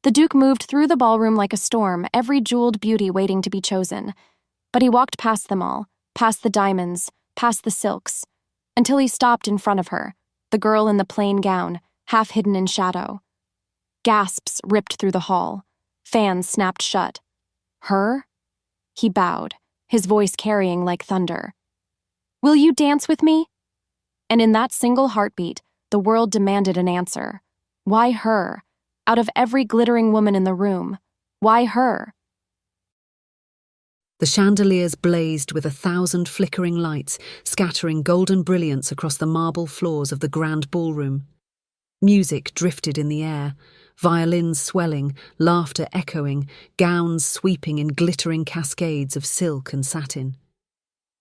The Duke moved through the ballroom like a storm, every jeweled beauty waiting to be chosen. But he walked past them all, past the diamonds, past the silks, until he stopped in front of her, the girl in the plain gown, half hidden in shadow. Gasps ripped through the hall. Fans snapped shut. Her? He bowed, his voice carrying like thunder. "Will you dance with me?" And in that single heartbeat, the world demanded an answer. Why her? Out of every glittering woman in the room, why her? The chandeliers blazed with 1,000 flickering lights, scattering golden brilliance across the marble floors of the grand ballroom. Music drifted in the air, violins swelling, laughter echoing, gowns sweeping in glittering cascades of silk and satin.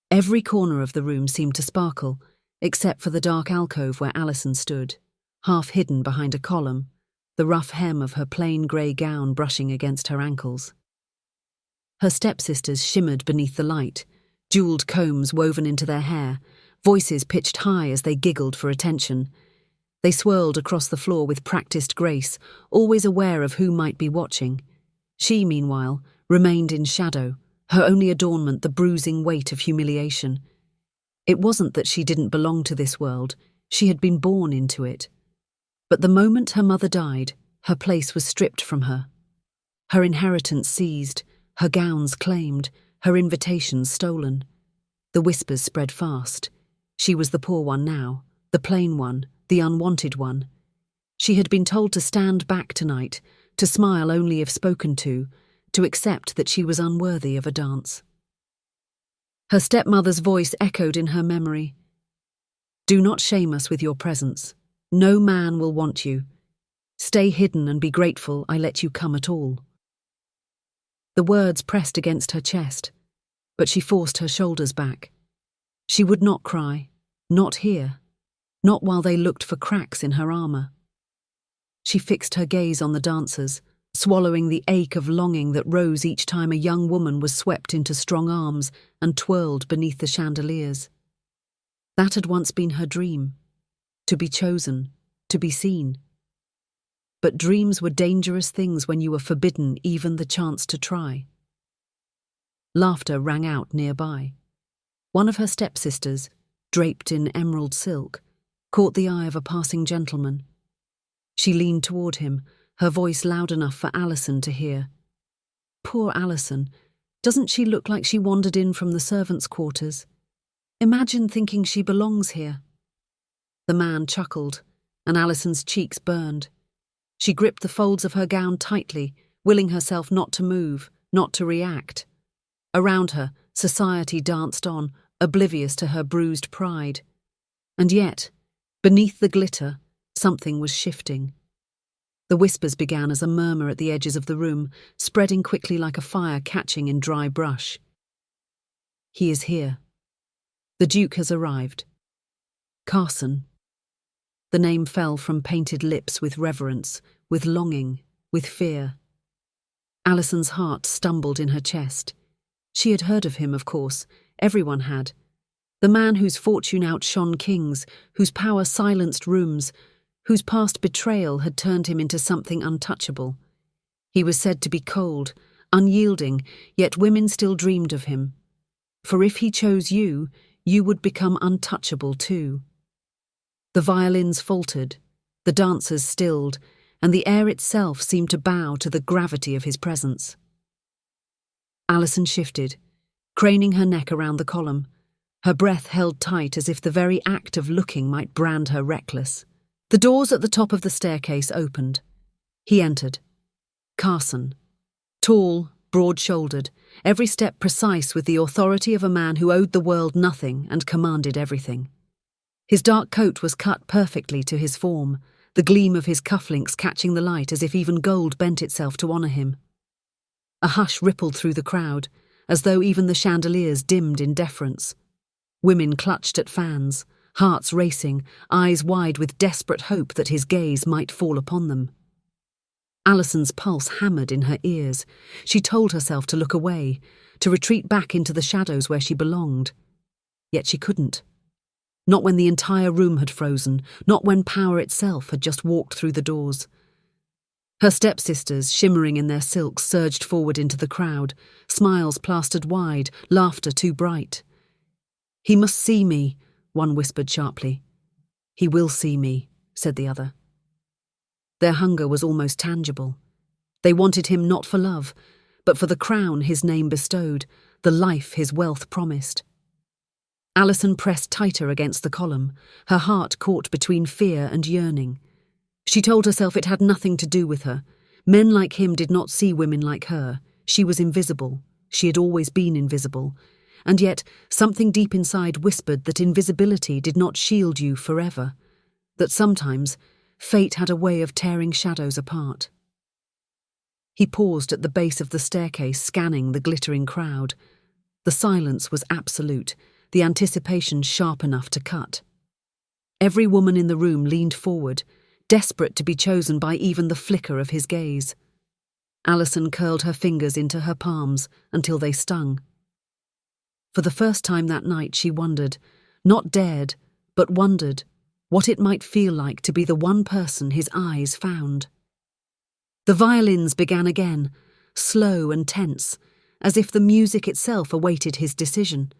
Every corner of the room seemed to sparkle, except for the dark alcove where Alison stood, half hidden behind a column, the rough hem of her plain grey gown brushing against her ankles. Her stepsisters shimmered beneath the light, jewelled combs woven into their hair, voices pitched high as they giggled for attention. They swirled across the floor with practiced grace, always aware of who might be watching. She, meanwhile, remained in shadow, her only adornment the bruising weight of humiliation. It wasn't that she didn't belong to this world, she had been born into it. But the moment her mother died, her place was stripped from her. Her inheritance seized, her gowns claimed, her invitations stolen. The whispers spread fast. She was the poor one now, the plain one, the unwanted one. She had been told to stand back tonight, to smile only if spoken to accept that she was unworthy of a dance. Her stepmother's voice echoed in her memory. "Do not shame us with your presence. No man will want you. Stay hidden and be grateful I let you come at all." The words pressed against her chest, but she forced her shoulders back. She would not cry, not here, not while they looked for cracks in her armour. She fixed her gaze on the dancers, swallowing the ache of longing that rose each time a young woman was swept into strong arms and twirled beneath the chandeliers. That had once been her dream, to be chosen, to be seen. But dreams were dangerous things when you were forbidden even the chance to try. Laughter rang out nearby. One of her stepsisters, draped in emerald silk, caught the eye of a passing gentleman. She leaned toward him, her voice loud enough for Alison to hear. Poor Alison, doesn't she look like she wandered in from the servants' quarters? Imagine thinking she belongs here. The man chuckled, and Alison's cheeks burned. She gripped the folds of her gown tightly, willing herself not to move, not to react. Around her, society danced on, oblivious to her bruised pride. And yet, beneath the glitter, something was shifting. The whispers began as a murmur at the edges of the room, spreading quickly like a fire catching in dry brush. He is here. The Duke has arrived. Carson. The name fell from painted lips with reverence, with longing, with fear. Alison's heart stumbled in her chest. She had heard of him, of course. Everyone had. The man whose fortune outshone kings, whose power silenced rooms, whose past betrayal had turned him into something untouchable. He was said to be cold, unyielding, yet women still dreamed of him. For if he chose you, you would become untouchable too. The violins faltered, the dancers stilled, and the air itself seemed to bow to the gravity of his presence. Alison shifted, craning her neck around the column, her breath held tight as if the very act of looking might brand her reckless. The doors at the top of the staircase opened. He entered. Carson. Tall, broad-shouldered, every step precise with the authority of a man who owed the world nothing and commanded everything. His dark coat was cut perfectly to his form, the gleam of his cufflinks catching the light as if even gold bent itself to honour him. A hush rippled through the crowd, as though even the chandeliers dimmed in deference. Women clutched at fans, hearts racing, eyes wide with desperate hope that his gaze might fall upon them. Alison's pulse hammered in her ears. She told herself to look away, to retreat back into the shadows where she belonged. Yet she couldn't. Not when the entire room had frozen, not when power itself had just walked through the doors. Her stepsisters, shimmering in their silks, surged forward into the crowd, smiles plastered wide, laughter too bright. "He must see me," one whispered sharply. "He will see me," said the other. Their hunger was almost tangible. They wanted him not for love, but for the crown his name bestowed, the life his wealth promised. Alison pressed tighter against the column, her heart caught between fear and yearning. She told herself it had nothing to do with her. Men like him did not see women like her. She was invisible. She had always been invisible. And yet, something deep inside whispered that invisibility did not shield you forever. That sometimes, fate had a way of tearing shadows apart. He paused at the base of the staircase, scanning the glittering crowd. The silence was absolute, the anticipation sharp enough to cut. Every woman in the room leaned forward, desperate to be chosen by even the flicker of his gaze. Alison curled her fingers into her palms until they stung. For the first time that night she wondered, not dared, but wondered, what it might feel like to be the one person his eyes found. The violins began again, slow and tense, as if the music itself awaited his decision.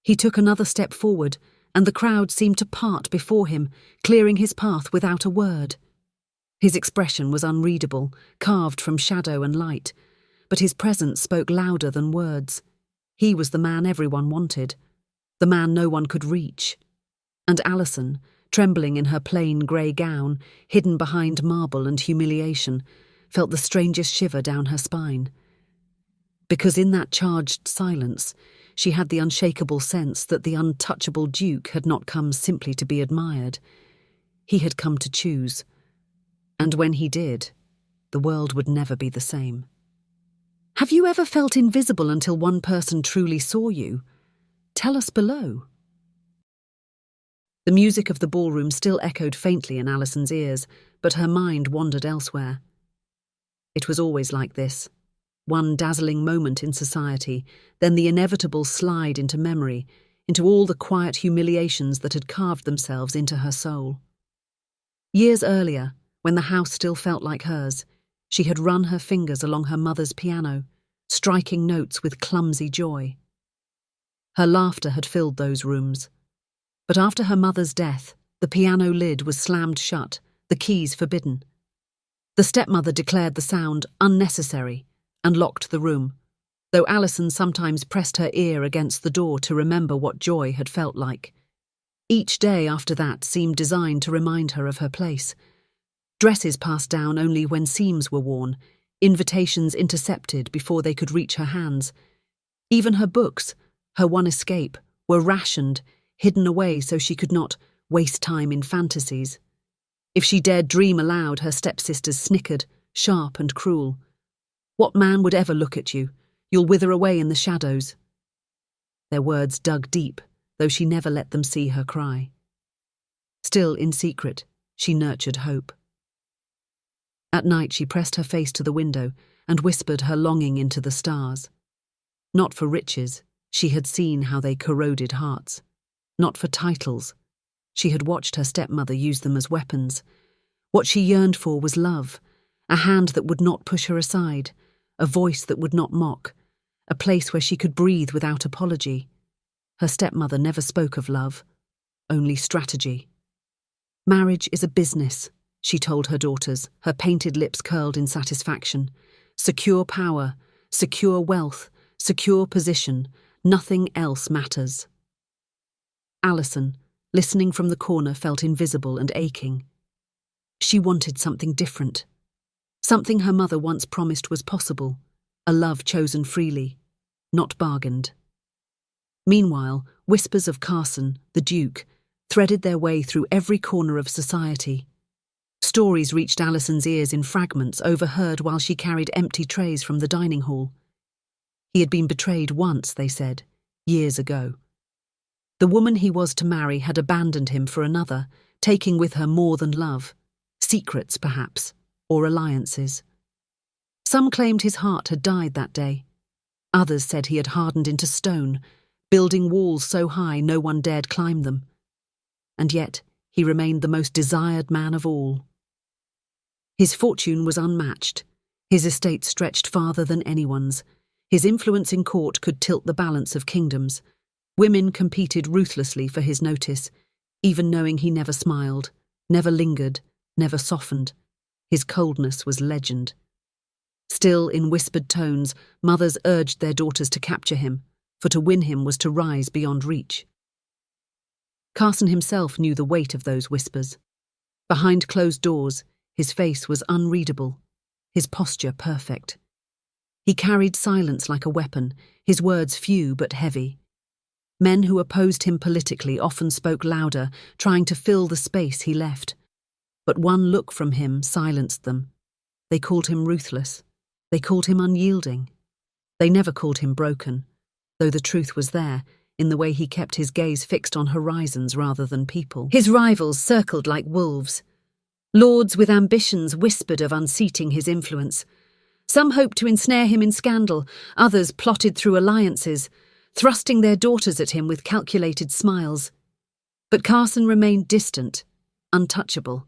He took another step forward, and the crowd seemed to part before him, clearing his path without a word. His expression was unreadable, carved from shadow and light, but his presence spoke louder than words. He was the man everyone wanted, the man no one could reach. And Alison, trembling in her plain grey gown, hidden behind marble and humiliation, felt the strangest shiver down her spine. Because in that charged silence, she had the unshakable sense that the untouchable Duke had not come simply to be admired. He had come to choose. And when he did, the world would never be the same. Have you ever felt invisible until one person truly saw you? Tell us below. The music of the ballroom still echoed faintly in Alison's ears, but her mind wandered elsewhere. It was always like this. One dazzling moment in society, then the inevitable slide into memory, into all the quiet humiliations that had carved themselves into her soul. Years earlier, when the house still felt like hers, she had run her fingers along her mother's piano, striking notes with clumsy joy. Her laughter had filled those rooms. But after her mother's death, the piano lid was slammed shut, the keys forbidden. The stepmother declared the sound unnecessary and locked the room, though Alison sometimes pressed her ear against the door to remember what joy had felt like. Each day after that seemed designed to remind her of her place. Dresses passed down only when seams were worn, invitations intercepted before they could reach her hands. Even her books, her one escape, were rationed, hidden away so she could not waste time in fantasies. If she dared dream aloud, her stepsisters snickered, sharp and cruel. What man would ever look at you? You'll wither away in the shadows. Their words dug deep, though she never let them see her cry. Still, in secret, she nurtured hope. At night she pressed her face to the window and whispered her longing into the stars. Not for riches, she had seen how they corroded hearts. Not for titles, she had watched her stepmother use them as weapons. What she yearned for was love, a hand that would not push her aside, a voice that would not mock, a place where she could breathe without apology. Her stepmother never spoke of love, only strategy. Marriage is a business, she told her daughters, her painted lips curled in satisfaction. Secure power, secure wealth, secure position, nothing else matters. Alison, listening from the corner, felt invisible and aching. She wanted something different. Something her mother once promised was possible, a love chosen freely, not bargained. Meanwhile, whispers of Carson, the Duke, threaded their way through every corner of society. Stories reached Alison's ears in fragments, overheard while she carried empty trays from the dining hall. He had been betrayed once, they said, years ago. The woman he was to marry had abandoned him for another, taking with her more than love, secrets perhaps, or alliances. Some claimed his heart had died that day. Others said he had hardened into stone, building walls so high no one dared climb them. And yet he remained the most desired man of all. His fortune was unmatched. His estate stretched farther than anyone's. His influence in court could tilt the balance of kingdoms. Women competed ruthlessly for his notice, even knowing he never smiled, never lingered, never softened. His coldness was legend. Still, in whispered tones, mothers urged their daughters to capture him, for to win him was to rise beyond reach. Carson himself knew the weight of those whispers. Behind closed doors, his face was unreadable, his posture perfect. He carried silence like a weapon, his words few but heavy. Men who opposed him politically often spoke louder, trying to fill the space he left. But one look from him silenced them. They called him ruthless. They called him unyielding. They never called him broken, though the truth was there, in the way he kept his gaze fixed on horizons rather than people. His rivals circled like wolves. Lords with ambitions whispered of unseating his influence. Some hoped to ensnare him in scandal, others plotted through alliances, thrusting their daughters at him with calculated smiles. But Carson remained distant, untouchable.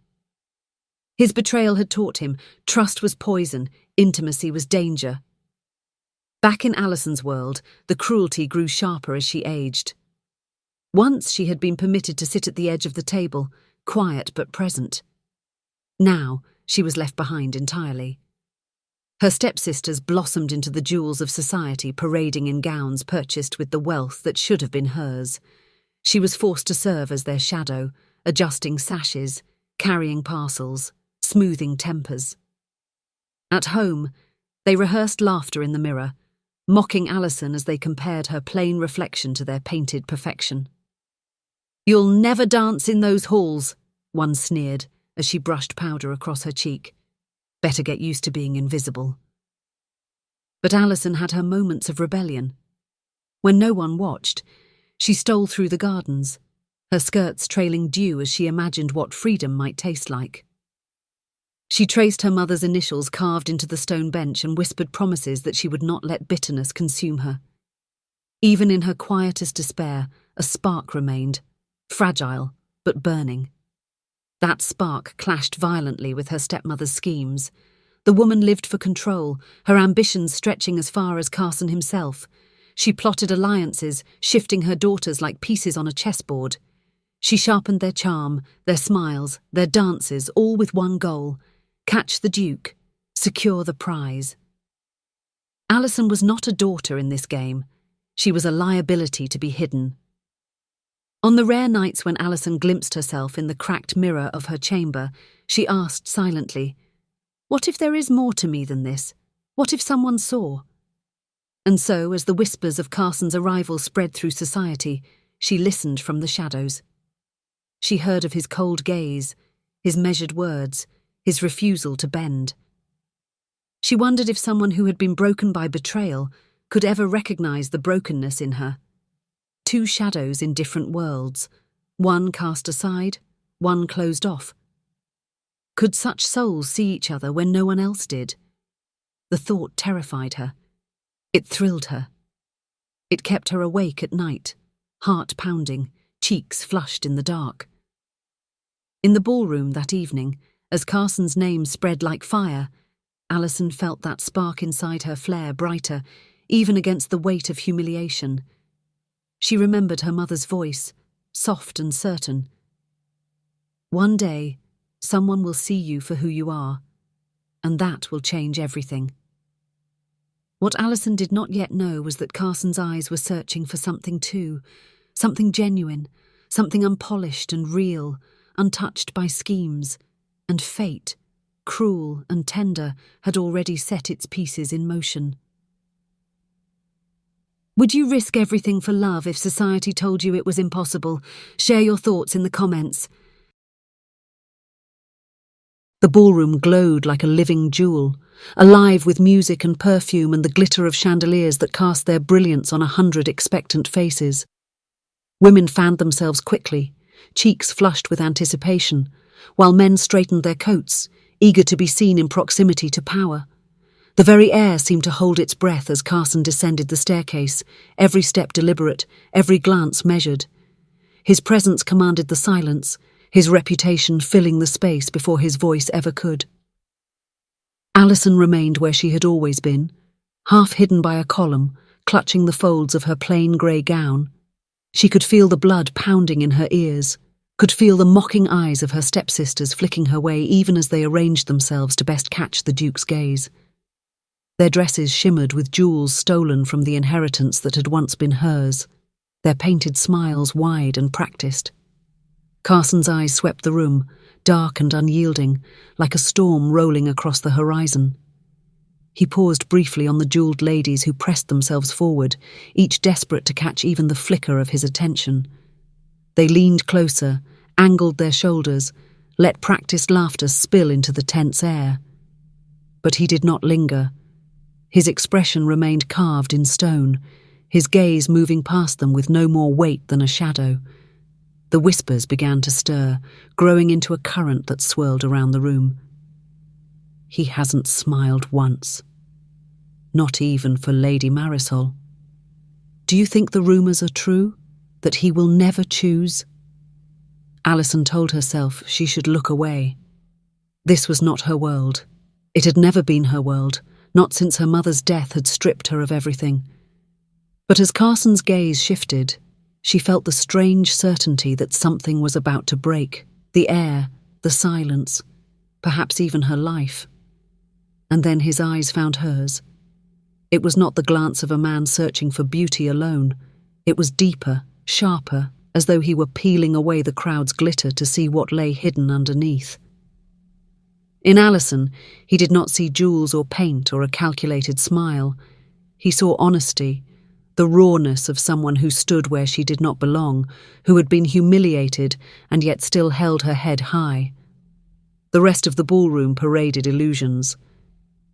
His betrayal had taught him trust was poison, intimacy was danger. Back in Alison's world, the cruelty grew sharper as she aged. Once she had been permitted to sit at the edge of the table, quiet but present. Now she was left behind entirely. Her stepsisters blossomed into the jewels of society, parading in gowns purchased with the wealth that should have been hers. She was forced to serve as their shadow, adjusting sashes, carrying parcels, smoothing tempers. At home, they rehearsed laughter in the mirror, mocking Alison as they compared her plain reflection to their painted perfection. "You'll never dance in those halls," one sneered as she brushed powder across her cheek. "Better get used to being invisible." But Alison had her moments of rebellion. When no one watched, she stole through the gardens, her skirts trailing dew as she imagined what freedom might taste like. She traced her mother's initials carved into the stone bench and whispered promises that she would not let bitterness consume her. Even in her quietest despair, a spark remained, fragile but burning. That spark clashed violently with her stepmother's schemes. The woman lived for control, her ambitions stretching as far as Carson himself. She plotted alliances, shifting her daughters like pieces on a chessboard. She sharpened their charm, their smiles, their dances, all with one goal: catch the Duke, secure the prize. Alison was not a daughter in this game. She was a liability to be hidden. On the rare nights when Alison glimpsed herself in the cracked mirror of her chamber, she asked silently, "What if there is more to me than this? What if someone saw?" And so, as the whispers of Carson's arrival spread through society, she listened from the shadows. She heard of his cold gaze, his measured words, his refusal to bend. She wondered if someone who had been broken by betrayal could ever recognize the brokenness in her. Two shadows in different worlds, one cast aside, one closed off. Could such souls see each other when no one else did? The thought terrified her. It thrilled her. It kept her awake at night, heart pounding, cheeks flushed in the dark. In the ballroom that evening, as Carson's name spread like fire, Alison felt that spark inside her flare brighter, even against the weight of humiliation. She remembered her mother's voice, soft and certain. "One day, someone will see you for who you are, and that will change everything." What Alison did not yet know was that Carson's eyes were searching for something too, something genuine, something unpolished and real, untouched by schemes, and fate, cruel and tender, had already set its pieces in motion. Would you risk everything for love if society told you it was impossible? Share your thoughts in the comments. The ballroom glowed like a living jewel, alive with music and perfume and the glitter of chandeliers that cast their brilliance on 100 expectant faces. Women fanned themselves quickly, cheeks flushed with anticipation, while men straightened their coats, eager to be seen in proximity to power. The very air seemed to hold its breath as Carson descended the staircase, every step deliberate, every glance measured. His presence commanded the silence, his reputation filling the space before his voice ever could. Alison remained where she had always been, half hidden by a column, clutching the folds of her plain grey gown. She could feel the blood pounding in her ears, could feel the mocking eyes of her stepsisters flicking her way even as they arranged themselves to best catch the Duke's gaze. Their dresses shimmered with jewels stolen from the inheritance that had once been hers, their painted smiles wide and practiced. Carson's eyes swept the room, dark and unyielding, like a storm rolling across the horizon. He paused briefly on the jewelled ladies who pressed themselves forward, each desperate to catch even the flicker of his attention. They leaned closer, angled their shoulders, let practiced laughter spill into the tense air. But he did not linger. His expression remained carved in stone, his gaze moving past them with no more weight than a shadow. The whispers began to stir, growing into a current that swirled around the room. He hasn't smiled once. Not even for Lady Marisol. Do you think the rumours are true? That he will never choose? Alison told herself she should look away. This was not her world. It had never been her world, not since her mother's death had stripped her of everything. But as Carson's gaze shifted, she felt the strange certainty that something was about to break, the air, the silence, perhaps even her life. And then his eyes found hers. It was not the glance of a man searching for beauty alone. It was deeper, sharper, as though he were peeling away the crowd's glitter to see what lay hidden underneath. In Alison, he did not see jewels or paint or a calculated smile. He saw honesty, the rawness of someone who stood where she did not belong, who had been humiliated and yet still held her head high. The rest of the ballroom paraded illusions.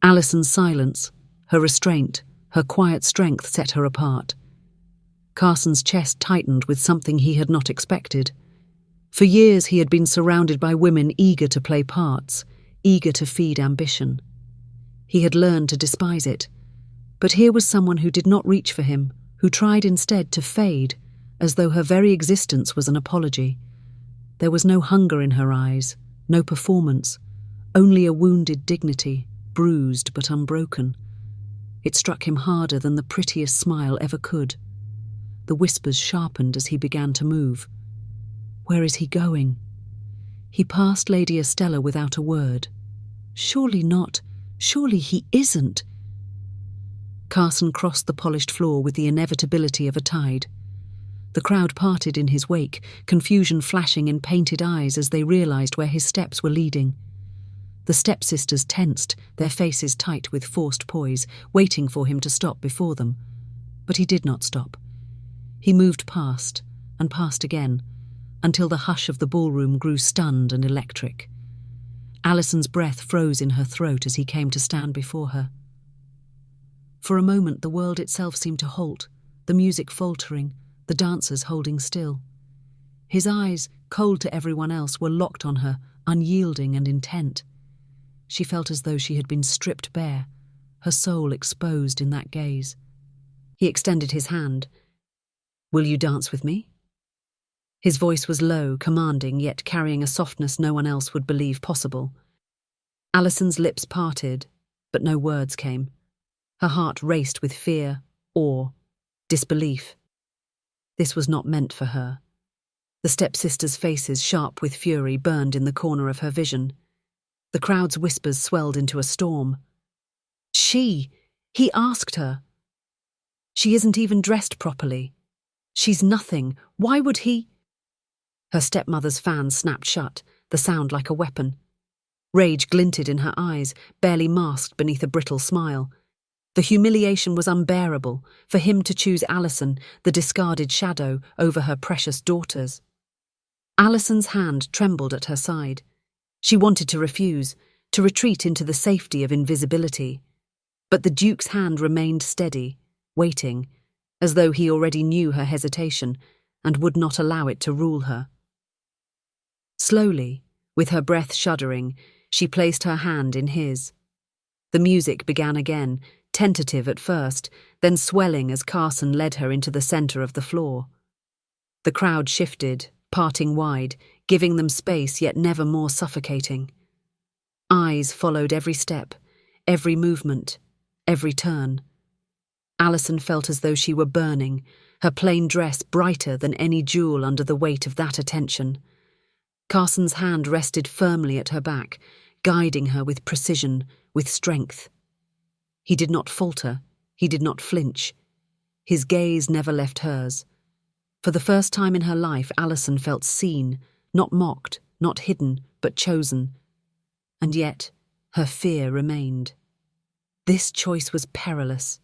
Alison's silence, her restraint, her quiet strength set her apart. Carson's chest tightened with something he had not expected. For years he had been surrounded by women eager to play parts, eager to feed ambition. He had learned to despise it. But here was someone who did not reach for him, who tried instead to fade, as though her very existence was an apology. There was no hunger in her eyes, no performance, only a wounded dignity, bruised but unbroken. It struck him harder than the prettiest smile ever could. The whispers sharpened as he began to move. Where is he going? He passed Lady Estella without a word. Surely not. Surely he isn't. Carson crossed the polished floor with the inevitability of a tide. The crowd parted in his wake, confusion flashing in painted eyes as they realized where his steps were leading. The stepsisters tensed, their faces tight with forced poise, waiting for him to stop before them. But he did not stop. He moved past, and past again, until the hush of the ballroom grew stunned and electric. Alison's breath froze in her throat as he came to stand before her. For a moment the world itself seemed to halt, the music faltering, the dancers holding still. His eyes, cold to everyone else, were locked on her, unyielding and intent. She felt as though she had been stripped bare, her soul exposed in that gaze. He extended his hand. "Will you dance with me?" His voice was low, commanding, yet carrying a softness no one else would believe possible. Alison's lips parted, but no words came. Her heart raced with fear, awe, disbelief. This was not meant for her. The stepsisters' faces, sharp with fury, burned in the corner of her vision. The crowd's whispers swelled into a storm. He asked her. She isn't even dressed properly. She's nothing. Why would he? Her stepmother's fan snapped shut, the sound like a weapon. Rage glinted in her eyes, barely masked beneath a brittle smile. The humiliation was unbearable, for him to choose Alison, the discarded shadow, over her precious daughters. Alison's hand trembled at her side. She wanted to refuse, to retreat into the safety of invisibility. But the Duke's hand remained steady, waiting, as though he already knew her hesitation and would not allow it to rule her. Slowly, with her breath shuddering, she placed her hand in his. The music began again, tentative at first, then swelling as Carson led her into the centre of the floor. The crowd shifted, parting wide, giving them space yet never more suffocating. Eyes followed every step, every movement, every turn. Alison felt as though she were burning, her plain dress brighter than any jewel under the weight of that attention. Carson's hand rested firmly at her back, guiding her with precision, with strength. He did not falter, he did not flinch. His gaze never left hers. For the first time in her life, Alison felt seen, not mocked, not hidden, but chosen. And yet, her fear remained. This choice was perilous.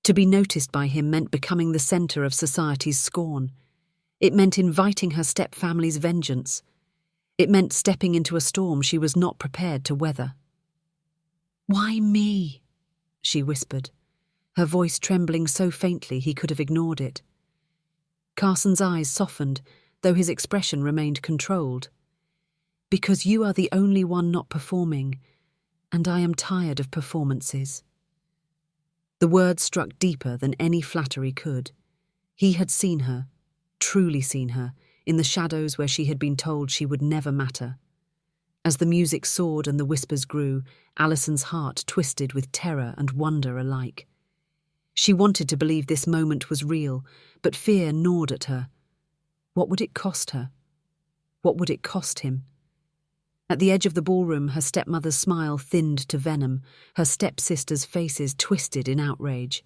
To be noticed by him meant becoming the centre of society's scorn. It meant inviting her stepfamily's vengeance. It meant stepping into a storm she was not prepared to weather. "Why me?" she whispered, her voice trembling so faintly he could have ignored it. Carson's eyes softened, though his expression remained controlled. "Because you are the only one not performing, and I am tired of performances." The words struck deeper than any flattery could. He had seen her, truly seen her, in the shadows where she had been told she would never matter. As the music soared and the whispers grew, Alison's heart twisted with terror and wonder alike. She wanted to believe this moment was real, but fear gnawed at her. What would it cost her? What would it cost him? At the edge of the ballroom, her stepmother's smile thinned to venom, her stepsisters' faces twisted in outrage.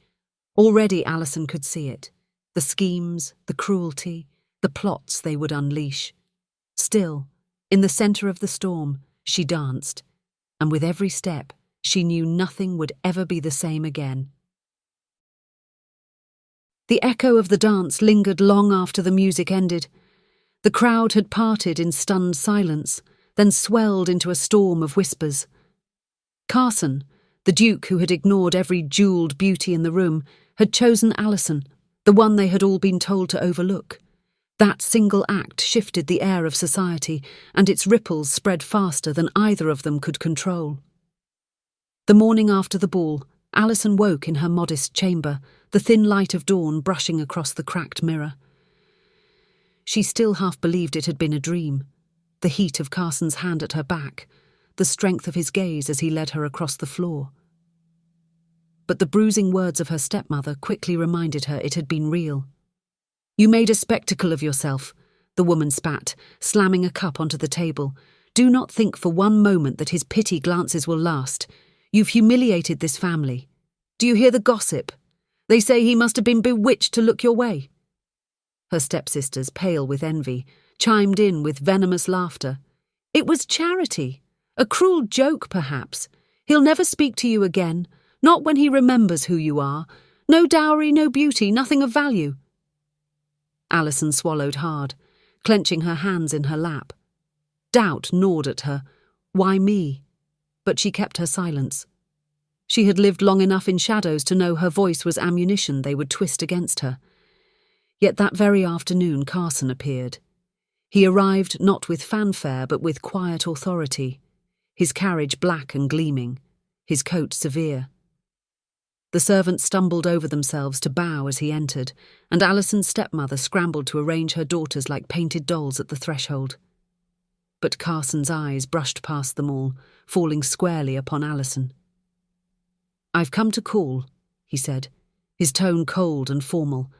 Already Alison could see it. The schemes, the cruelty, the plots they would unleash. Still, in the centre of the storm, she danced, and with every step, she knew nothing would ever be the same again. The echo of the dance lingered long after the music ended. The crowd had parted in stunned silence, then swelled into a storm of whispers. Carson, the Duke who had ignored every jewelled beauty in the room, had chosen Alison, the one they had all been told to overlook. That single act shifted the air of society, and its ripples spread faster than either of them could control. The morning after the ball, Alison woke in her modest chamber, the thin light of dawn brushing across the cracked mirror. She still half believed it had been a dream. The heat of Carson's hand at her back, the strength of his gaze as he led her across the floor. But the bruising words of her stepmother quickly reminded her it had been real. "You made a spectacle of yourself," the woman spat, slamming a cup onto the table. "Do not think for one moment that his pity glances will last. You've humiliated this family. Do you hear the gossip? They say he must have been bewitched to look your way." Her stepsisters, pale with envy, chimed in with venomous laughter. "It was charity. A cruel joke, perhaps. He'll never speak to you again, not when he remembers who you are. No dowry, no beauty, nothing of value." Alison swallowed hard, clenching her hands in her lap. Doubt gnawed at her. Why me? But she kept her silence. She had lived long enough in shadows to know her voice was ammunition they would twist against her. Yet that very afternoon Carson appeared. He arrived not with fanfare but with quiet authority, his carriage black and gleaming, his coat severe. The servants stumbled over themselves to bow as he entered, and Alison's stepmother scrambled to arrange her daughters like painted dolls at the threshold. But Carson's eyes brushed past them all, falling squarely upon Alison. "I've come to call," he said, his tone cold and formal,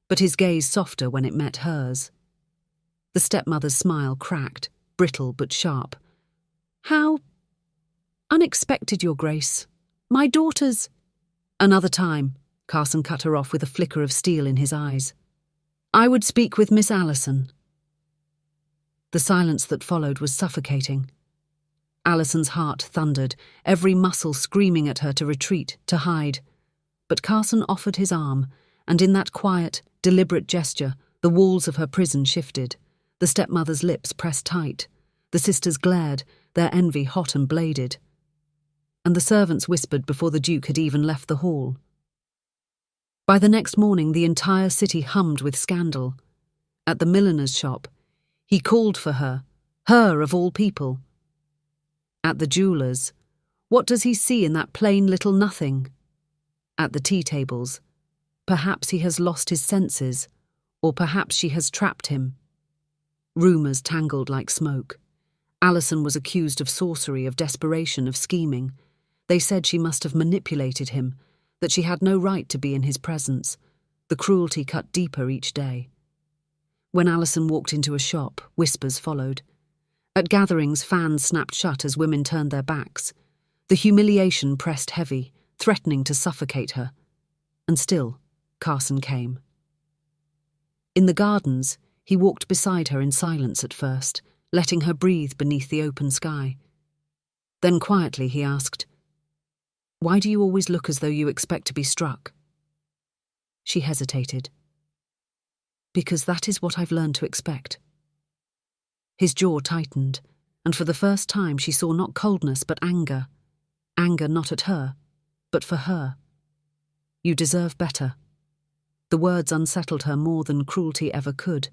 but his gaze softer when it met hers. The stepmother's smile cracked, brittle but sharp. "How unexpected, Your Grace. My daughters—" "Another time," Carson cut her off with a flicker of steel in his eyes. "I would speak with Miss Alison." The silence that followed was suffocating. Alison's heart thundered, every muscle screaming at her to retreat, to hide. But Carson offered his arm, and in that quiet, deliberate gesture, the walls of her prison shifted. The stepmother's lips pressed tight. The sisters glared, their envy hot and bladed. And the servants whispered before the Duke had even left the hall. By the next morning, the entire city hummed with scandal. At the milliner's shop, he called for her of all people. At the jeweller's, what does he see in that plain little nothing? At the tea tables, perhaps he has lost his senses, or perhaps she has trapped him. Rumours tangled like smoke. Alison was accused of sorcery, of desperation, of scheming. They said she must have manipulated him, that she had no right to be in his presence. The cruelty cut deeper each day. When Alison walked into a shop, whispers followed. At gatherings, fans snapped shut as women turned their backs. The humiliation pressed heavy, threatening to suffocate her. And still, Carson came. In the gardens, he walked beside her in silence at first, letting her breathe beneath the open sky. Then quietly he asked, "Why do you always look as though you expect to be struck?" She hesitated. "Because that is what I've learned to expect." His jaw tightened, and for the first time she saw not coldness but anger. Anger not at her, but for her. "You deserve better." The words unsettled her more than cruelty ever could.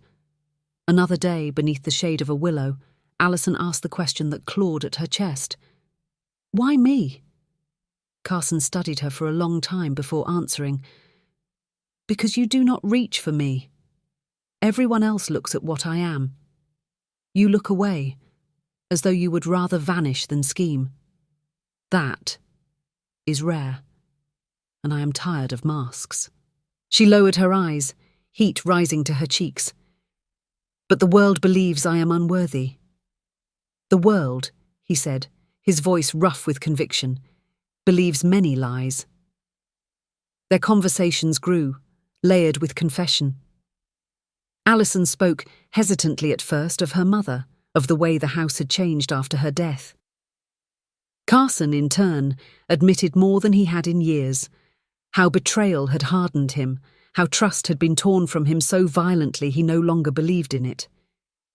Another day, beneath the shade of a willow, Alison asked the question that clawed at her chest. "Why me?" Carson studied her for a long time before answering. "Because you do not reach for me. Everyone else looks at what I am. You look away, as though you would rather vanish than scheme. That is rare, and I am tired of masks." She lowered her eyes, heat rising to her cheeks. "But the world believes I am unworthy." "The world," he said, his voice rough with conviction, "believes many lies." Their conversations grew, layered with confession. Alison spoke hesitantly at first of her mother, of the way the house had changed after her death. Carson, in turn, admitted more than he had in years, how betrayal had hardened him, how trust had been torn from him so violently he no longer believed in it.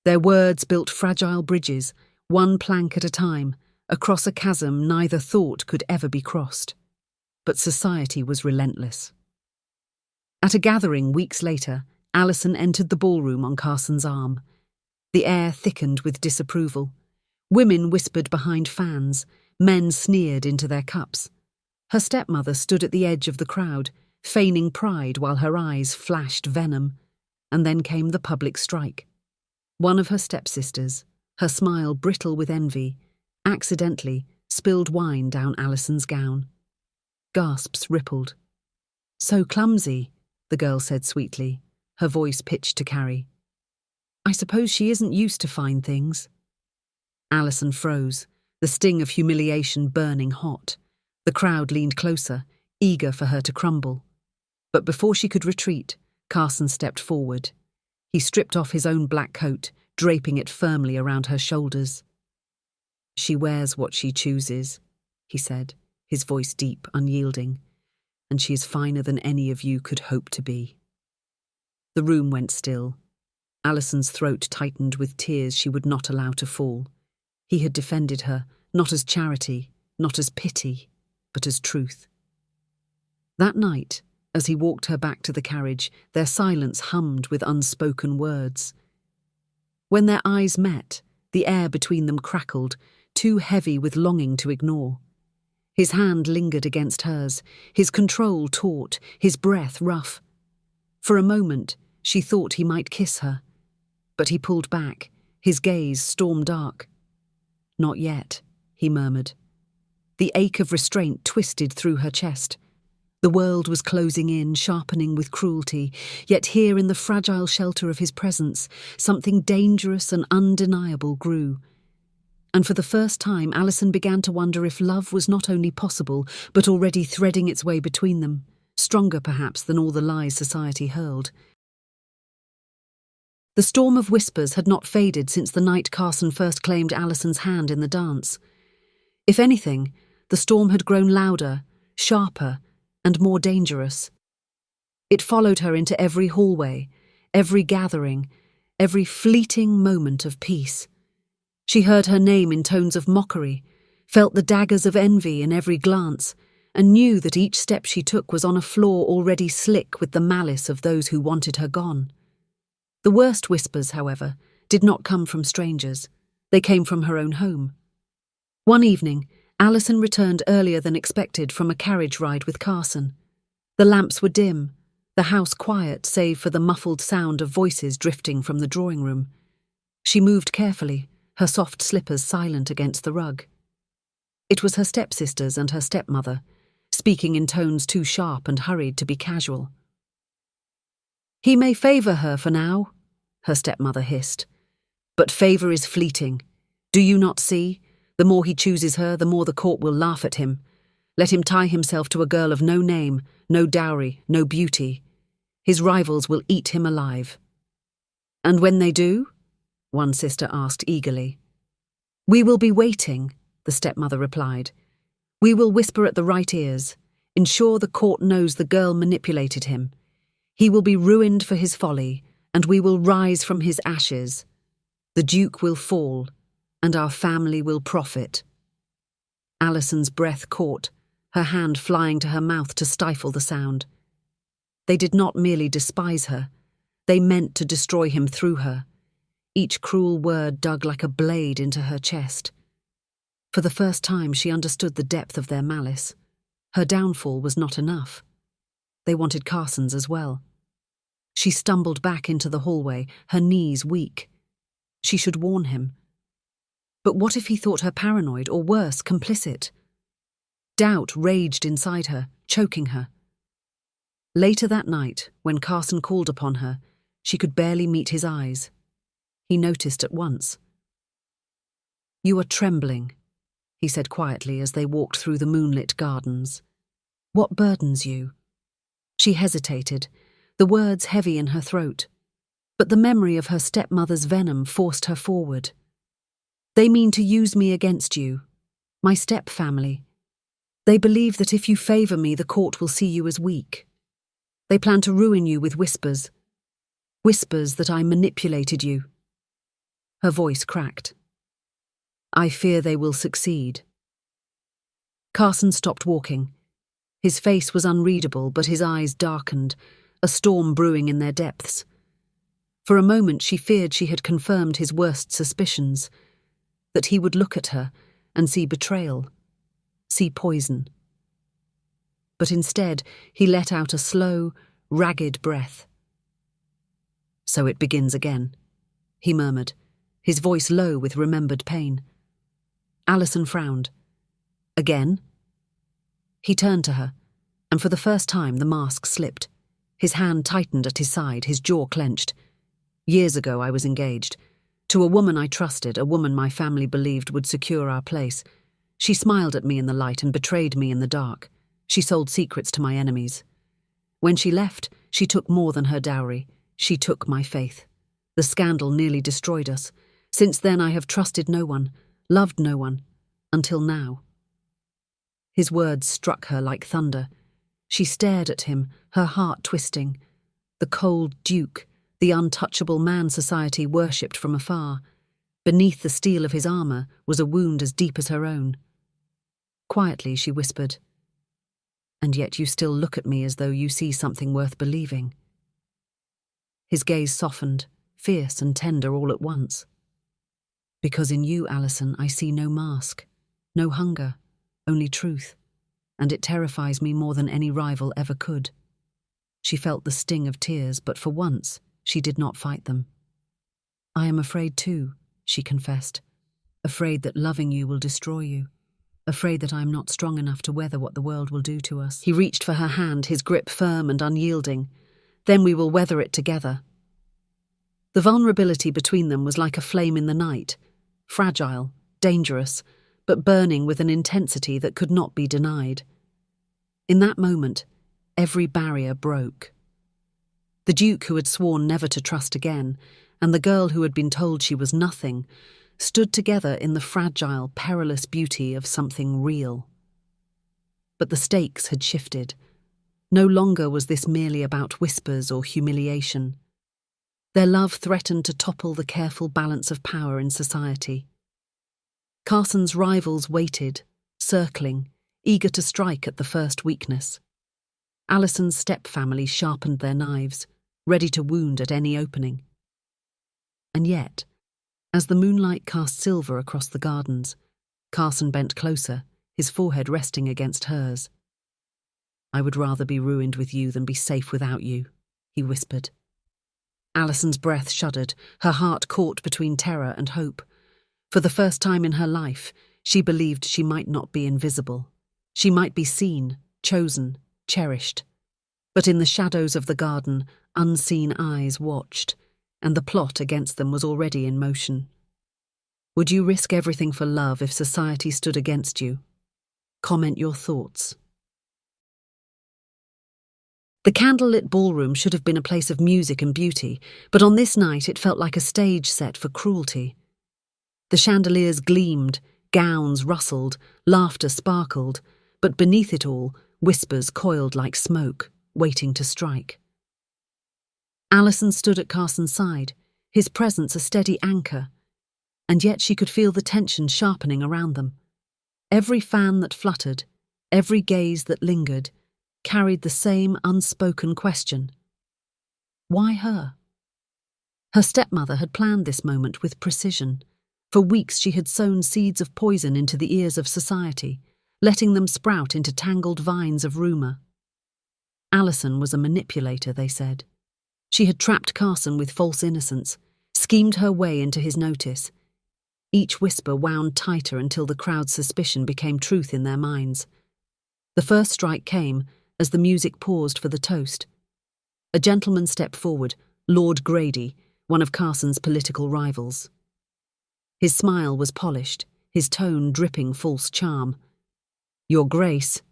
Their words built fragile bridges, one plank at a time, across a chasm neither thought could ever be crossed. But society was relentless. At a gathering weeks later, Alison entered the ballroom on Carson's arm. The air thickened with disapproval. Women whispered behind fans, men sneered into their cups. Her stepmother stood at the edge of the crowd, feigning pride while her eyes flashed venom. And then came the public strike. One of her stepsisters, her smile brittle with envy, accidentally spilled wine down Alison's gown. Gasps rippled. "So clumsy," the girl said sweetly, her voice pitched to Carrie. "I suppose she isn't used to fine things." Alison froze, the sting of humiliation burning hot. The crowd leaned closer, eager for her to crumble. But before she could retreat, Carson stepped forward. He stripped off his own black coat, draping it firmly around her shoulders. "She wears what she chooses," he said, his voice deep, unyielding, "and she is finer than any of you could hope to be." The room went still. Alison's throat tightened with tears she would not allow to fall. He had defended her, not as charity, not as pity, but as truth. That night, as he walked her back to the carriage, their silence hummed with unspoken words. When their eyes met, the air between them crackled, too heavy with longing to ignore. His hand lingered against hers, his control taut, his breath rough. For a moment, she thought he might kiss her. But he pulled back, his gaze storm-dark. "Not yet," he murmured. The ache of restraint twisted through her chest. The world was closing in, sharpening with cruelty, yet here in the fragile shelter of his presence, something dangerous and undeniable grew. And for the first time, Alison began to wonder if love was not only possible, but already threading its way between them, stronger perhaps than all the lies society hurled. The storm of whispers had not faded since the night Carson first claimed Alison's hand in the dance. If anything, the storm had grown louder, sharper, and more dangerous. It followed her into every hallway, every gathering, every fleeting moment of peace. She heard her name in tones of mockery, felt the daggers of envy in every glance, and knew that each step she took was on a floor already slick with the malice of those who wanted her gone. The worst whispers, however, did not come from strangers. They came from her own home. One evening, Alison returned earlier than expected from a carriage ride with Carson. The lamps were dim, the house quiet save for the muffled sound of voices drifting from the drawing room. She moved carefully, her soft slippers silent against the rug. It was her stepsisters and her stepmother, speaking in tones too sharp and hurried to be casual. "He may favour her for now," her stepmother hissed. "But favour is fleeting. Do you not see? The more he chooses her, the more the court will laugh at him. Let him tie himself to a girl of no name, no dowry, no beauty. His rivals will eat him alive." "And when they do?" one sister asked eagerly. "We will be waiting," the stepmother replied. "We will whisper at the right ears, ensure the court knows the girl manipulated him. He will be ruined for his folly, and we will rise from his ashes. The Duke will fall, and our family will profit." Alison's breath caught, her hand flying to her mouth to stifle the sound. They did not merely despise her, they meant to destroy him through her. Each cruel word dug like a blade into her chest. For the first time she understood the depth of their malice. Her downfall was not enough. They wanted Carson's as well. She stumbled back into the hallway, her knees weak. She should warn him. But what if he thought her paranoid, or worse, complicit? Doubt raged inside her, choking her. Later that night, when Carson called upon her, she could barely meet his eyes. He noticed at once. "You are trembling," he said quietly as they walked through the moonlit gardens. "What burdens you?" She hesitated, the words heavy in her throat. But the memory of her stepmother's venom forced her forward. "They mean to use me against you, my stepfamily. They believe that if you favour me, the court will see you as weak. They plan to ruin you with whispers. Whispers that I manipulated you." Her voice cracked. "I fear they will succeed." Carson stopped walking. His face was unreadable, but his eyes darkened, a storm brewing in their depths. For a moment she feared she had confirmed his worst suspicions, that he would look at her and see betrayal, see poison. But instead he let out a slow, ragged breath. "So it begins again," he murmured, his voice low with remembered pain. Alison frowned. "Again?" He turned to her, and for the first time the mask slipped. His hand tightened at his side, his jaw clenched. "Years ago I was engaged. To a woman I trusted, a woman my family believed would secure our place. She smiled at me in the light and betrayed me in the dark. She sold secrets to my enemies. When she left, she took more than her dowry. She took my faith. The scandal nearly destroyed us. Since then I have trusted no one, loved no one, until now." His words struck her like thunder. She stared at him, her heart twisting. The cold Duke, the untouchable man society worshipped from afar. Beneath the steel of his armour was a wound as deep as her own. Quietly she whispered, "And yet you still look at me as though you see something worth believing." His gaze softened, fierce and tender all at once. "Because in you, Alison, I see no mask, no hunger, only truth, and it terrifies me more than any rival ever could." She felt the sting of tears, but for once she did not fight them. "I am afraid too," she confessed. "Afraid that loving you will destroy you. Afraid that I am not strong enough to weather what the world will do to us." He reached for her hand, his grip firm and unyielding. "Then we will weather it together." The vulnerability between them was like a flame in the night, fragile, dangerous, but burning with an intensity that could not be denied. In that moment, every barrier broke. The Duke, who had sworn never to trust again, and the girl who had been told she was nothing, stood together in the fragile, perilous beauty of something real. But the stakes had shifted. No longer was this merely about whispers or humiliation. Their love threatened to topple the careful balance of power in society. Carson's rivals waited, circling, eager to strike at the first weakness. Alison's stepfamily sharpened their knives, ready to wound at any opening. And yet, as the moonlight cast silver across the gardens, Carson bent closer, his forehead resting against hers. "I would rather be ruined with you than be safe without you," he whispered. Alison's breath shuddered, her heart caught between terror and hope. For the first time in her life, She believed she might not be invisible. She might be seen, chosen, cherished. But in the shadows of the garden, unseen eyes watched, and the plot against them was already in motion. Would you risk everything for love if society stood against you? Comment your thoughts. The candlelit ballroom should have been a place of music and beauty, but on this night it felt like a stage set for cruelty. The chandeliers gleamed, gowns rustled, laughter sparkled, but beneath it all, whispers coiled like smoke, waiting to strike. Alison stood at Carson's side, his presence a steady anchor, and yet she could feel the tension sharpening around them. Every fan that fluttered, every gaze that lingered, carried the same unspoken question. Why her? Her stepmother had planned this moment with precision. For weeks she had sown seeds of poison into the ears of society, letting them sprout into tangled vines of rumour. Alison was a manipulator, they said. She had trapped Carson with false innocence, schemed her way into his notice. Each whisper wound tighter until the crowd's suspicion became truth in their minds. The first strike came as the music paused for the toast. A gentleman stepped forward, Lord Grady, one of Carson's political rivals. His smile was polished, his tone dripping false charm. "Your Grace,"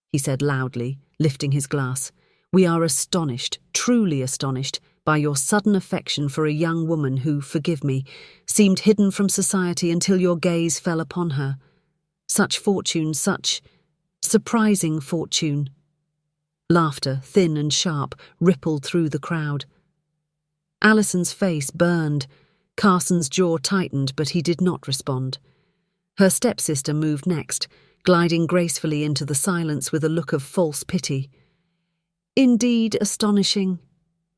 he said loudly, lifting his glass, "we are astonished, truly astonished, by your sudden affection for a young woman who, forgive me, seemed hidden from society until your gaze fell upon her. Such fortune, such surprising fortune." Laughter, thin and sharp, rippled through the crowd. Alison's face burned. Carson's jaw tightened, but he did not respond. Her stepsister moved next, gliding gracefully into the silence with a look of false pity. "Indeed astonishing.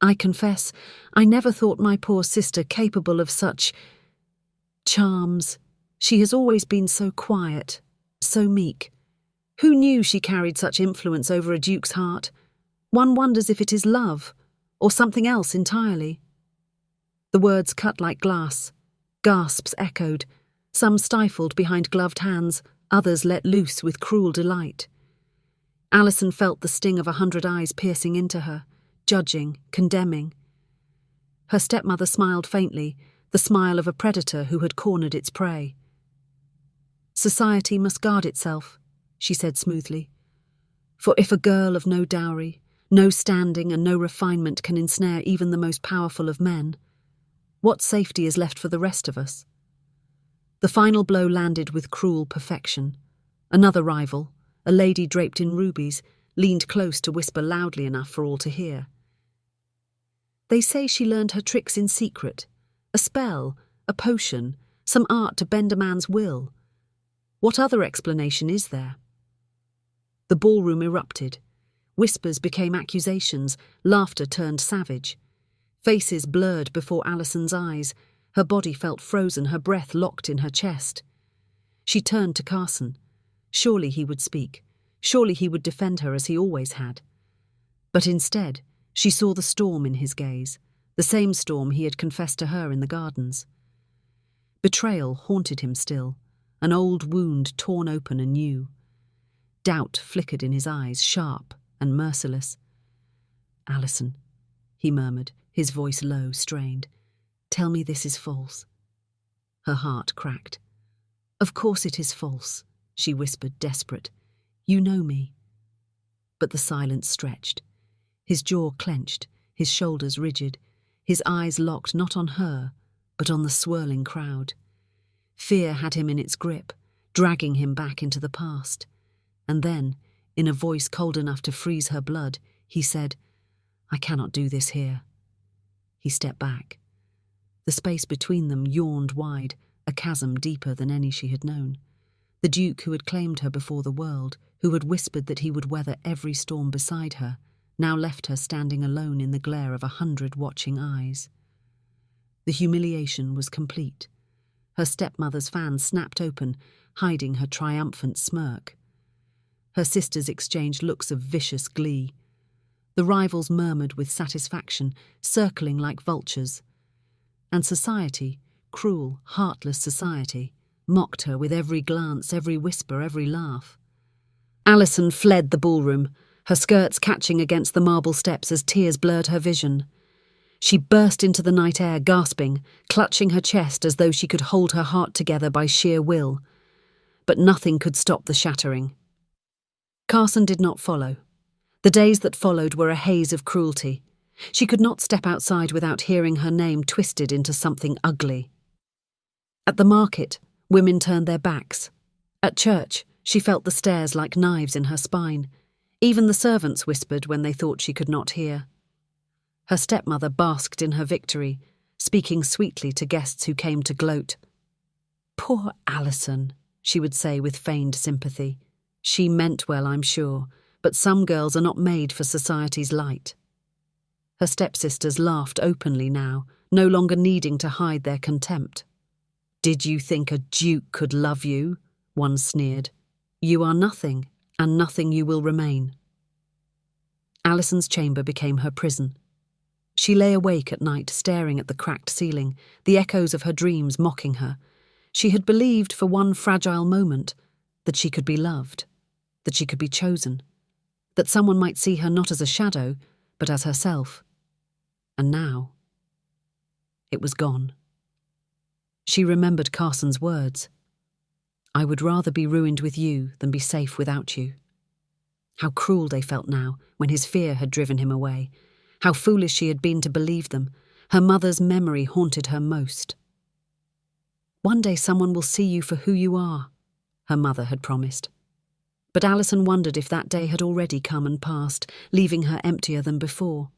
I confess, I never thought my poor sister capable of such charms. She has always been so quiet, so meek. Who knew she carried such influence over a duke's heart? One wonders if it is love, or something else entirely." The words cut like glass. Gasps echoed, some stifled behind gloved hands, others let loose with cruel delight. Alison felt the sting of 100 eyes piercing into her, judging, condemning. Her stepmother smiled faintly, the smile of a predator who had cornered its prey. "Society must guard itself," she said smoothly. "For if a girl of no dowry, no standing and no refinement can ensnare even the most powerful of men, what safety is left for the rest of us?" The final blow landed with cruel perfection. Another rival, a lady draped in rubies, leaned close to whisper loudly enough for all to hear. "They say she learned her tricks in secret. A spell, a potion, some art to bend a man's will. What other explanation is there?" The ballroom erupted. Whispers became accusations, laughter turned savage. Faces blurred before Alison's eyes. Her body felt frozen, her breath locked in her chest. She turned to Carson. Surely he would speak. Surely he would defend her as he always had. But instead, she saw the storm in his gaze, the same storm he had confessed to her in the gardens. Betrayal haunted him still, an old wound torn open anew. Doubt flickered in his eyes, sharp and merciless. "Alison," he murmured, his voice low, strained. "Tell me this is false." Her heart cracked. "Of course it is false," she whispered, desperate. "You know me." But the silence stretched. His jaw clenched, his shoulders rigid, his eyes locked not on her, but on the swirling crowd. Fear had him in its grip, dragging him back into the past. And then, in a voice cold enough to freeze her blood, he said, "I cannot do this here." He stepped back. The space between them yawned wide, a chasm deeper than any she had known. The Duke who had claimed her before the world, who had whispered that he would weather every storm beside her, now left her standing alone in the glare of 100 watching eyes. The humiliation was complete. Her stepmother's fan snapped open, hiding her triumphant smirk. Her sisters exchanged looks of vicious glee. The rivals murmured with satisfaction, circling like vultures. And society, cruel, heartless society, mocked her with every glance, every whisper, every laugh. Alison fled the ballroom, her skirts catching against the marble steps as tears blurred her vision. She burst into the night air, gasping, clutching her chest as though she could hold her heart together by sheer will. But nothing could stop the shattering. Carson did not follow. The days that followed were a haze of cruelty. She could not step outside without hearing her name twisted into something ugly. At the market, women turned their backs. At church, she felt the stares like knives in her spine. Even the servants whispered when they thought she could not hear. Her stepmother basked in her victory, speaking sweetly to guests who came to gloat. "Poor Alison," she would say with feigned sympathy. "She meant well, I'm sure, but some girls are not made for society's light." Her stepsisters laughed openly now, no longer needing to hide their contempt. "Did you think a duke could love you?" one sneered. "You are nothing, and nothing you will remain." Alison's chamber became her prison. She lay awake at night, staring at the cracked ceiling, the echoes of her dreams mocking her. She had believed for one fragile moment that she could be loved, that she could be chosen, that someone might see her not as a shadow, but as herself. And now, it was gone. She remembered Carson's words. "I would rather be ruined with you than be safe without you." How cruel they felt now, when his fear had driven him away. How foolish she had been to believe them. Her mother's memory haunted her most. "One day someone will see you for who you are," her mother had promised. But Alison wondered if that day had already come and passed, leaving her emptier than before.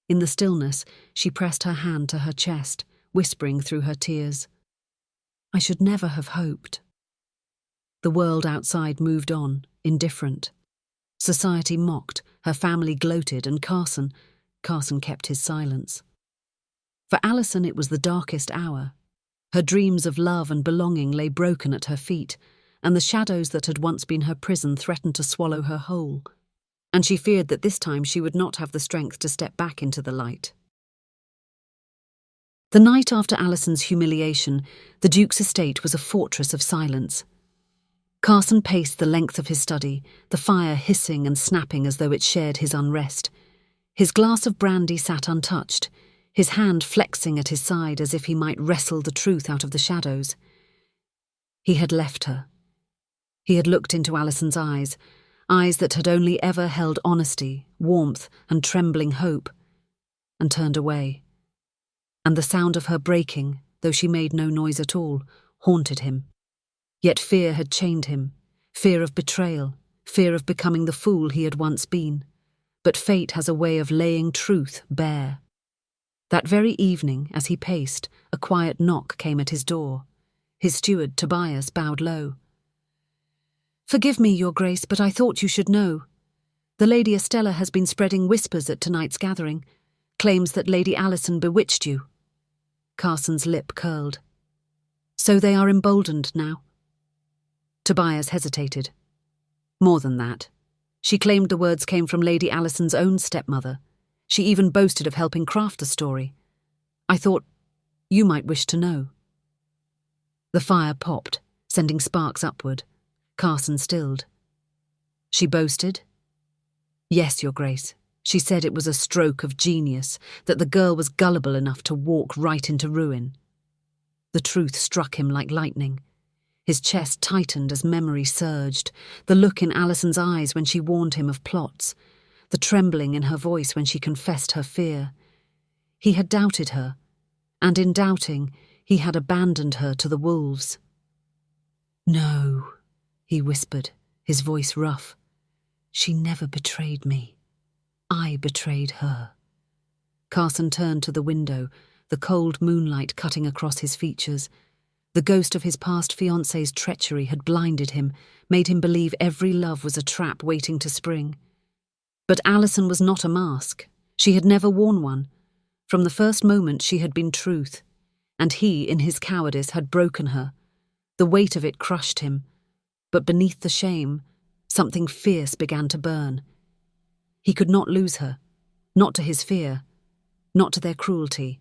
In the stillness, she pressed her hand to her chest, whispering through her tears, "I should never have hoped." The world outside moved on, indifferent. Society mocked, her family gloated, and Carson kept his silence. For Alison it was the darkest hour. Her dreams of love and belonging lay broken at her feet, and the shadows that had once been her prison threatened to swallow her whole. And she feared that this time she would not have the strength to step back into the light. The night after Alison's humiliation, the Duke's estate was a fortress of silence. Carson paced the length of his study, the fire hissing and snapping as though it shared his unrest. His glass of brandy sat untouched, his hand flexing at his side as if he might wrestle the truth out of the shadows. He had left her. He had looked into Alison's eyes that had only ever held honesty, warmth, and trembling hope, and turned away. And the sound of her breaking, though she made no noise at all, haunted him. Yet fear had chained him, fear of betrayal, fear of becoming the fool he had once been. But fate has a way of laying truth bare. That very evening, as he paced, a quiet knock came at his door. His steward, Tobias, bowed low. "Forgive me, Your Grace, but I thought you should know. The Lady Estella has been spreading whispers at tonight's gathering, claims that Lady Alison bewitched you." Carson's lip curled. "So they are emboldened now?" Tobias hesitated. "More than that. She claimed the words came from Lady Alison's own stepmother. She even boasted of helping craft the story. I thought you might wish to know." The fire popped, sending sparks upward. Carson stilled. "She boasted?" "Yes, Your Grace. She said it was a stroke of genius, that the girl was gullible enough to walk right into ruin." The truth struck him like lightning. His chest tightened as memory surged, the look in Alison's eyes when she warned him of plots, the trembling in her voice when she confessed her fear. He had doubted her, and in doubting, he had abandoned her to the wolves. "No," he whispered, his voice rough. "She never betrayed me. I betrayed her." Carson turned to the window, the cold moonlight cutting across his features. The ghost of his past fiancée's treachery had blinded him, made him believe every love was a trap waiting to spring. But Alison was not a mask. She had never worn one. From the first moment she had been truth, and he, in his cowardice, had broken her. The weight of it crushed him, but beneath the shame, something fierce began to burn. He could not lose her, not to his fear, not to their cruelty.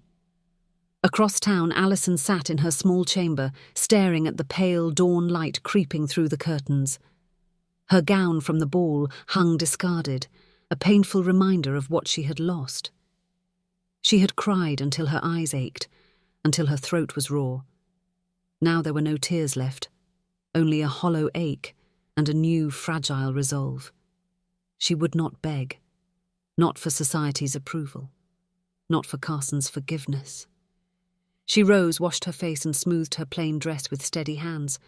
Across town, Alison sat in her small chamber, staring at the pale dawn light creeping through the curtains. Her gown from the ball hung discarded, a painful reminder of what she had lost. She had cried until her eyes ached, until her throat was raw. Now there were no tears left, only a hollow ache and a new, fragile resolve. She would not beg, not for society's approval, not for Carson's forgiveness. She rose, washed her face and smoothed her plain dress with steady hands.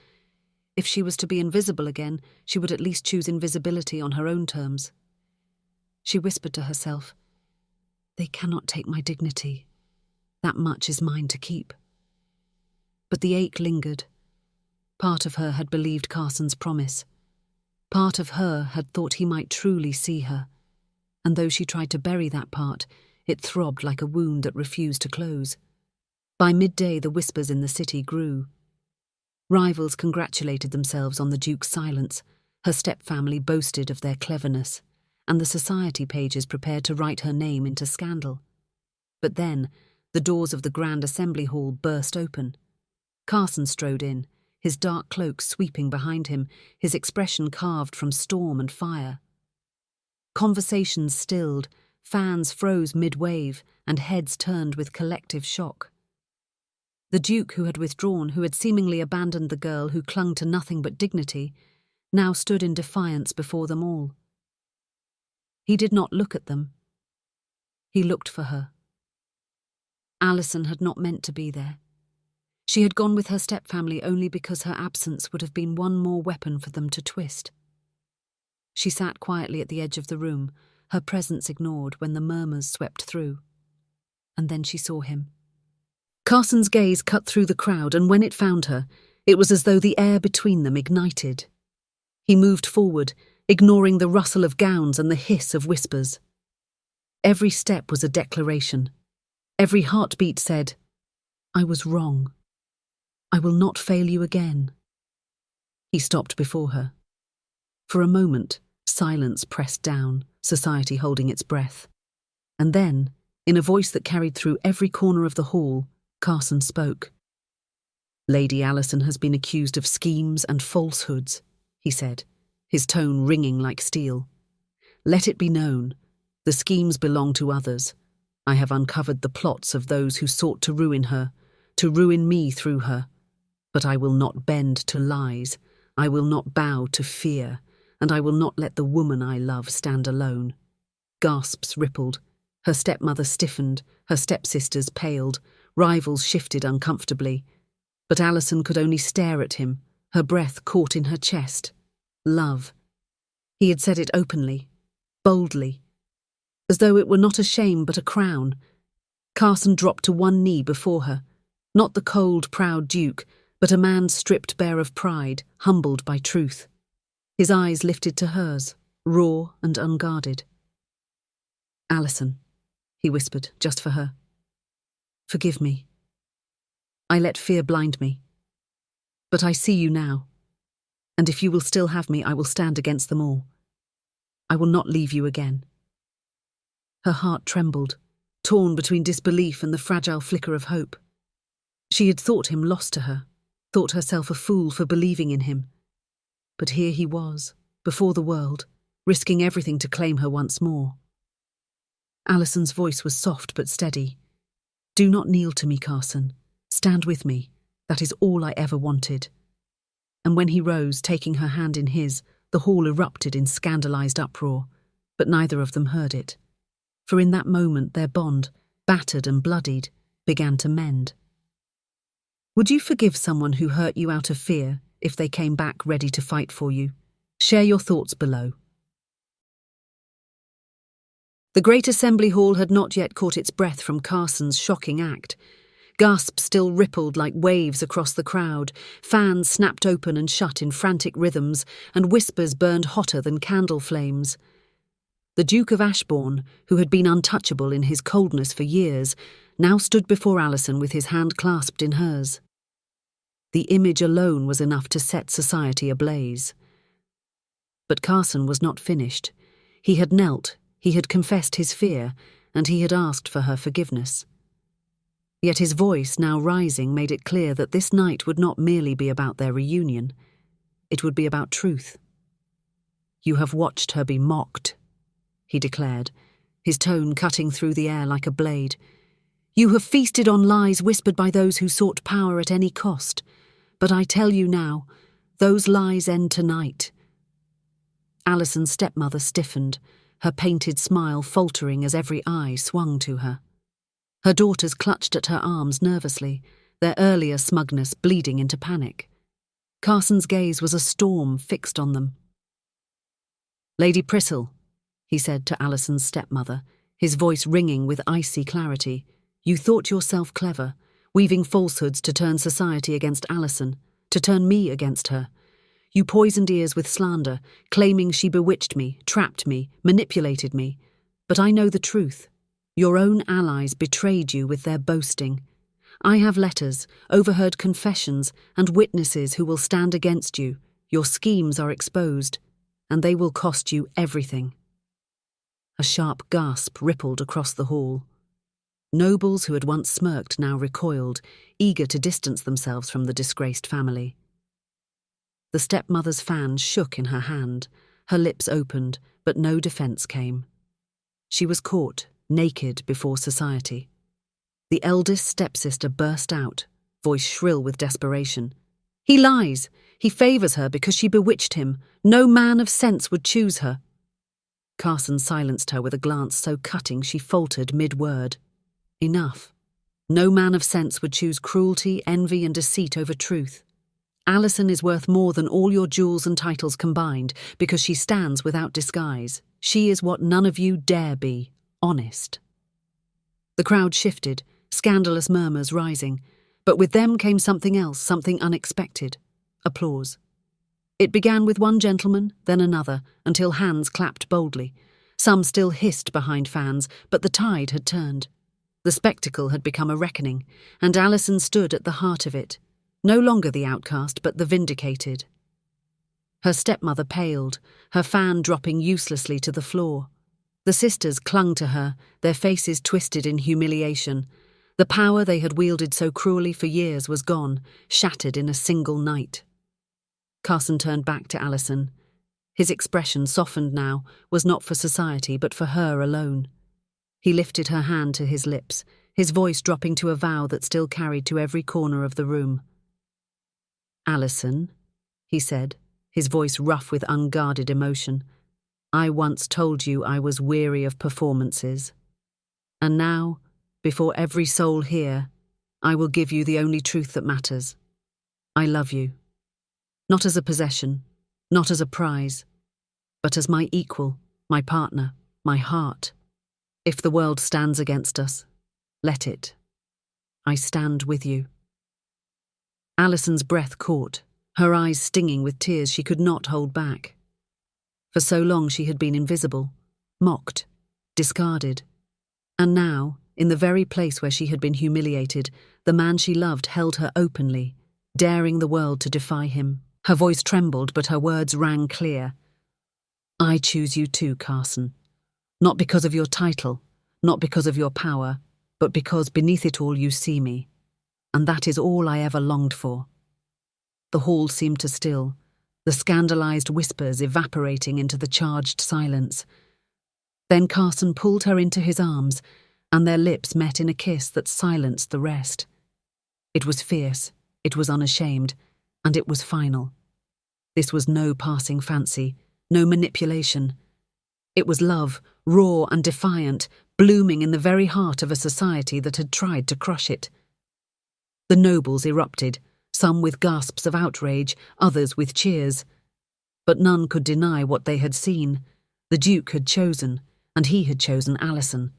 If she was to be invisible again, she would at least choose invisibility on her own terms. She whispered to herself, "They cannot take my dignity. That much is mine to keep." But the ache lingered. Part of her had believed Carson's promise. Part of her had thought he might truly see her. And though she tried to bury that part, it throbbed like a wound that refused to close. By midday, the whispers in the city grew. Rivals congratulated themselves on the Duke's silence, her stepfamily boasted of their cleverness, and the society pages prepared to write her name into scandal. But then, the doors of the Grand Assembly Hall burst open. Carson strode in, his dark cloak sweeping behind him, his expression carved from storm and fire. Conversations stilled, fans froze mid-wave, and heads turned with collective shock. The Duke, who had withdrawn, who had seemingly abandoned the girl who clung to nothing but dignity, now stood in defiance before them all. He did not look at them. He looked for her. Alison had not meant to be there. She had gone with her stepfamily only because her absence would have been one more weapon for them to twist. She sat quietly at the edge of the room, her presence ignored when the murmurs swept through. And then she saw him. Carson's gaze cut through the crowd, and when it found her, it was as though the air between them ignited. He moved forward, ignoring the rustle of gowns and the hiss of whispers. Every step was a declaration. Every heartbeat said, "I was wrong. I will not fail you again." He stopped before her. For a moment, silence pressed down, society holding its breath. And then, in a voice that carried through every corner of the hall, Carson spoke. "Lady Alison has been accused of schemes and falsehoods," he said, his tone ringing like steel. "Let it be known, the schemes belong to others. I have uncovered the plots of those who sought to ruin her, to ruin me through her. But I will not bend to lies, I will not bow to fear, and I will not let the woman I love stand alone." Gasps rippled. Her stepmother stiffened, her stepsisters paled, rivals shifted uncomfortably. But Alison could only stare at him, her breath caught in her chest. Love. He had said it openly, boldly, as though it were not a shame but a crown. Carson dropped to one knee before her, not the cold, proud Duke, but a man stripped bare of pride, humbled by truth. His eyes lifted to hers, raw and unguarded. "Alison," he whispered, just for her. "Forgive me. I let fear blind me. But I see you now, and if you will still have me, I will stand against them all. I will not leave you again." Her heart trembled, torn between disbelief and the fragile flicker of hope. She had thought him lost to her, thought herself a fool for believing in him. But here he was, before the world, risking everything to claim her once more. Alison's voice was soft but steady. "Do not kneel to me, Carson. Stand with me. That is all I ever wanted." And when he rose, taking her hand in his, the hall erupted in scandalized uproar, but neither of them heard it. For in that moment their bond, battered and bloodied, began to mend. Would you forgive someone who hurt you out of fear if they came back ready to fight for you? Share your thoughts below. The great assembly hall had not yet caught its breath from Carson's shocking act. Gasps still rippled like waves across the crowd, fans snapped open and shut in frantic rhythms, and whispers burned hotter than candle flames. The Duke of Ashbourne, who had been untouchable in his coldness for years, now stood before Alison with his hand clasped in hers. The image alone was enough to set society ablaze. But Carson was not finished. He had knelt, he had confessed his fear, and he had asked for her forgiveness. Yet his voice, now rising, made it clear that this night would not merely be about their reunion. It would be about truth. "You have watched her be mocked," he declared, his tone cutting through the air like a blade. "You have feasted on lies whispered by those who sought power at any cost. But I tell you now, those lies end tonight." Alison's stepmother stiffened, her painted smile faltering as every eye swung to her. Her daughters clutched at her arms nervously, their earlier smugness bleeding into panic. Carson's gaze was a storm fixed on them. "Lady Prissel," he said to Alison's stepmother, his voice ringing with icy clarity, "you thought yourself clever, weaving falsehoods to turn society against Alison, to turn me against her. You poisoned ears with slander, claiming she bewitched me, trapped me, manipulated me. But I know the truth. Your own allies betrayed you with their boasting. I have letters, overheard confessions, and witnesses who will stand against you. Your schemes are exposed, and they will cost you everything." A sharp gasp rippled across the hall. Nobles who had once smirked now recoiled, eager to distance themselves from the disgraced family. The stepmother's fan shook in her hand, her lips opened, but no defense came. She was caught, naked before society. The eldest stepsister burst out, voice shrill with desperation. "He lies! He favours her because she bewitched him. No man of sense would choose her." Carson silenced her with a glance so cutting she faltered mid-word. "Enough. No man of sense would choose cruelty, envy, and deceit over truth. Alison is worth more than all your jewels and titles combined because she stands without disguise. She is what none of you dare be, honest." The crowd shifted, scandalous murmurs rising, but with them came something else, something unexpected. Applause. It began with one gentleman, then another, until hands clapped boldly. Some still hissed behind fans, but the tide had turned. The spectacle had become a reckoning, and Alison stood at the heart of it, no longer the outcast, but the vindicated. Her stepmother paled, her fan dropping uselessly to the floor. The sisters clung to her, their faces twisted in humiliation. The power they had wielded so cruelly for years was gone, shattered in a single night. Carson turned back to Alison. His expression, softened now, was not for society, but for her alone. He lifted her hand to his lips, his voice dropping to a vow that still carried to every corner of the room. "Alison," he said, his voice rough with unguarded emotion, "I once told you I was weary of performances. And now, before every soul here, I will give you the only truth that matters. I love you. Not as a possession, not as a prize, but as my equal, my partner, my heart. If the world stands against us, let it. I stand with you." Alison's breath caught, her eyes stinging with tears she could not hold back. For so long she had been invisible, mocked, discarded. And now, in the very place where she had been humiliated, the man she loved held her openly, daring the world to defy him. Her voice trembled, but her words rang clear. "I choose you too, Carson. Not because of your title, not because of your power, but because beneath it all you see me. And that is all I ever longed for." The hall seemed to still, the scandalized whispers evaporating into the charged silence. Then Carson pulled her into his arms, and their lips met in a kiss that silenced the rest. It was fierce, it was unashamed, and it was final. This was no passing fancy, no manipulation. It was love, raw and defiant, blooming in the very heart of a society that had tried to crush it. The nobles erupted, some with gasps of outrage, others with cheers. But none could deny what they had seen. The Duke had chosen, and he had chosen Alison.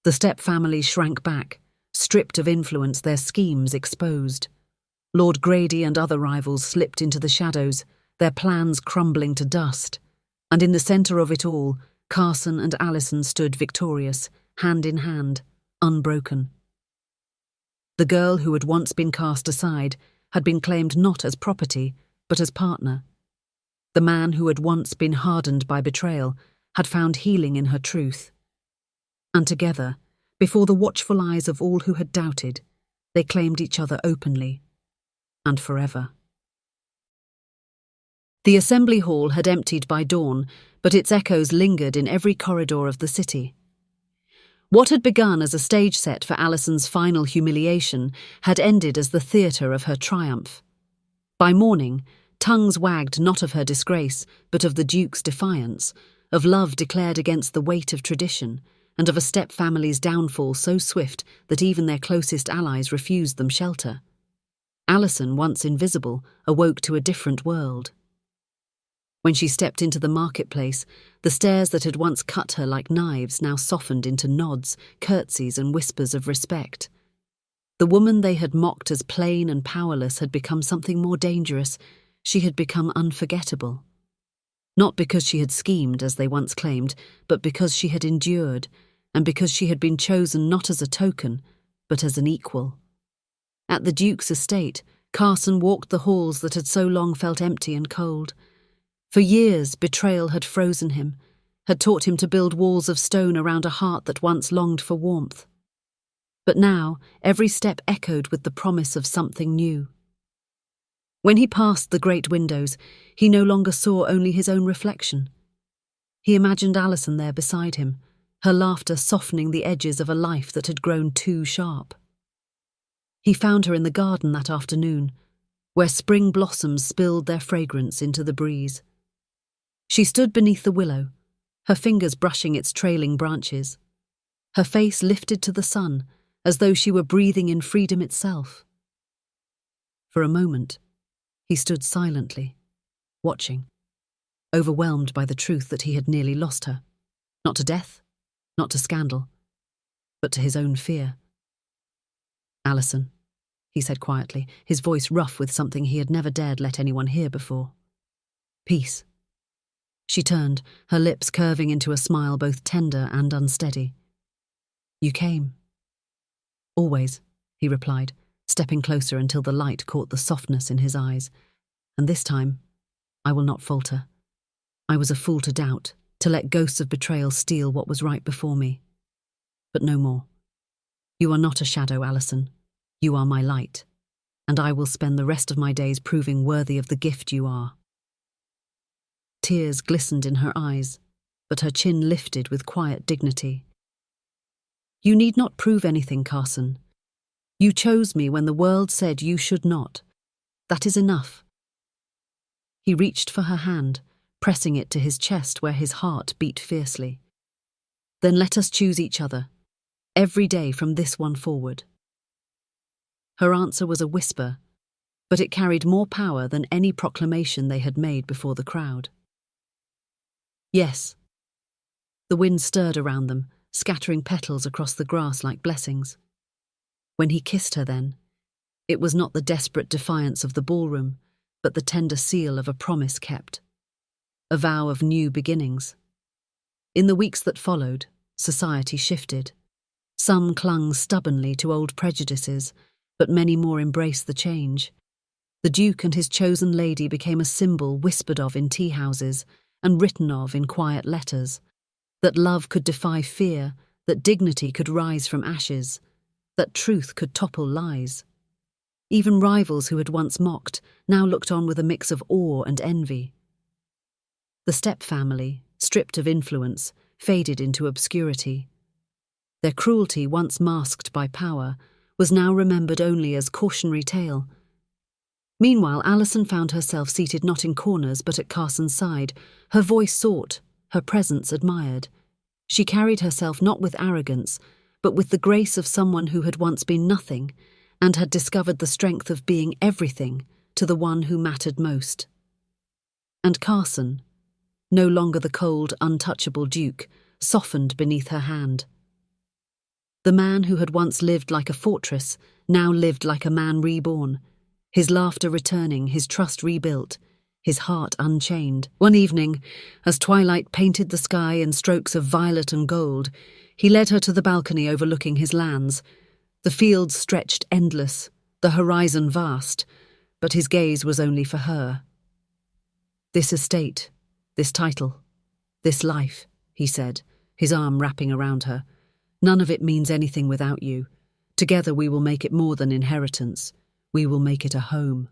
The step-family shrank back, stripped of influence, their schemes exposed. Lord Grady and other rivals slipped into the shadows, their plans crumbling to dust. And in the centre of it all, Carson and Alison stood victorious, hand in hand, unbroken. The girl who had once been cast aside had been claimed not as property, but as partner. The man who had once been hardened by betrayal had found healing in her truth. And together, Before the watchful eyes of all who had doubted, they claimed each other openly and forever. The assembly hall had emptied by dawn, but its echoes lingered in every corridor of the city. What had begun as a stage set for Alison's final humiliation had ended as the theatre of her triumph. By morning, tongues wagged not of her disgrace, but of the Duke's defiance, of love declared against the weight of tradition, and of a stepfamily's downfall so swift that even their closest allies refused them shelter. Alison, once invisible, awoke to a different world. When she stepped into the marketplace, the stares that had once cut her like knives now softened into nods, curtsies, and whispers of respect. The woman they had mocked as plain and powerless had become something more dangerous. She had become unforgettable. Not because she had schemed, as they once claimed, but because she had endured, and because she had been chosen not as a token, but as an equal. At the Duke's estate, Carson walked the halls that had so long felt empty and cold. For years, betrayal had frozen him, had taught him to build walls of stone around a heart that once longed for warmth. But now, every step echoed with the promise of something new. When he passed the great windows, he no longer saw only his own reflection. He imagined Alison there beside him, her laughter softening the edges of a life that had grown too sharp. He found her in the garden that afternoon, where spring blossoms spilled their fragrance into the breeze. She stood beneath the willow, her fingers brushing its trailing branches, her face lifted to the sun, as though she were breathing in freedom itself. For a moment, he stood silently, watching, overwhelmed by the truth that he had nearly lost her, not to death, not to scandal, but to his own fear. "Alison," he said quietly, his voice rough with something he had never dared let anyone hear before. "Peace." She turned, her lips curving into a smile both tender and unsteady. "You came." "Always," he replied, stepping closer until the light caught the softness in his eyes. "And this time, I will not falter. I was a fool to doubt, to let ghosts of betrayal steal what was right before me. But no more. You are not a shadow, Alison. You are my light, and I will spend the rest of my days proving worthy of the gift you are." Tears glistened in her eyes, but her chin lifted with quiet dignity. "You need not prove anything, Carson. You chose me when the world said you should not. That is enough." He reached for her hand, pressing it to his chest where his heart beat fiercely. "Then let us choose each other, every day from this one forward." Her answer was a whisper, but it carried more power than any proclamation they had made before the crowd. "Yes." The wind stirred around them, scattering petals across the grass like blessings. When he kissed her then, it was not the desperate defiance of the ballroom, but the tender seal of a promise kept, a vow of new beginnings. In the weeks that followed, society shifted. Some clung stubbornly to old prejudices, but many more embraced the change. The Duke and his chosen lady became a symbol whispered of in tea-houses and written of in quiet letters, that love could defy fear, that dignity could rise from ashes, that truth could topple lies. Even rivals who had once mocked now looked on with a mix of awe and envy. The stepfamily, stripped of influence, faded into obscurity. Their cruelty, once masked by power, was now remembered only as cautionary tale. Meanwhile, Alison found herself seated not in corners but at Carson's side, her voice sought, her presence admired. She carried herself not with arrogance, but with the grace of someone who had once been nothing, and had discovered the strength of being everything to the one who mattered most. And Carson, no longer the cold, untouchable Duke, softened beneath her hand. The man who had once lived like a fortress now lived like a man reborn, his laughter returning, his trust rebuilt, his heart unchained. One evening, as twilight painted the sky in strokes of violet and gold, he led her to the balcony overlooking his lands. The fields stretched endless, the horizon vast, but his gaze was only for her. "This estate, this title, this life," he said, his arm wrapping around her. None of it means anything without you. Together we will make it more than inheritance. We will make it a home."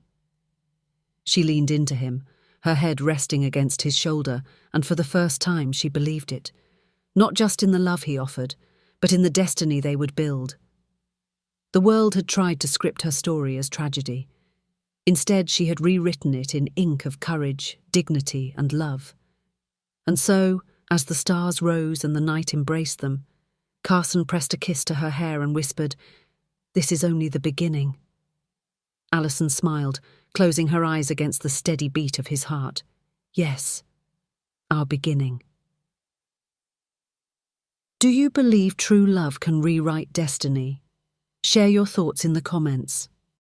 She leaned into him, her head resting against his shoulder, and for the first time she believed it. Not just in the love he offered, but in the destiny they would build. The world had tried to script her story as tragedy. Instead, she had rewritten it in ink of courage, dignity, and love. And so, as the stars rose and the night embraced them, Carson pressed a kiss to her hair and whispered, "This is only the beginning." Alison smiled, closing her eyes against the steady beat of his heart. Yes, our beginning. Do you believe true love can rewrite destiny? Share your thoughts in the comments.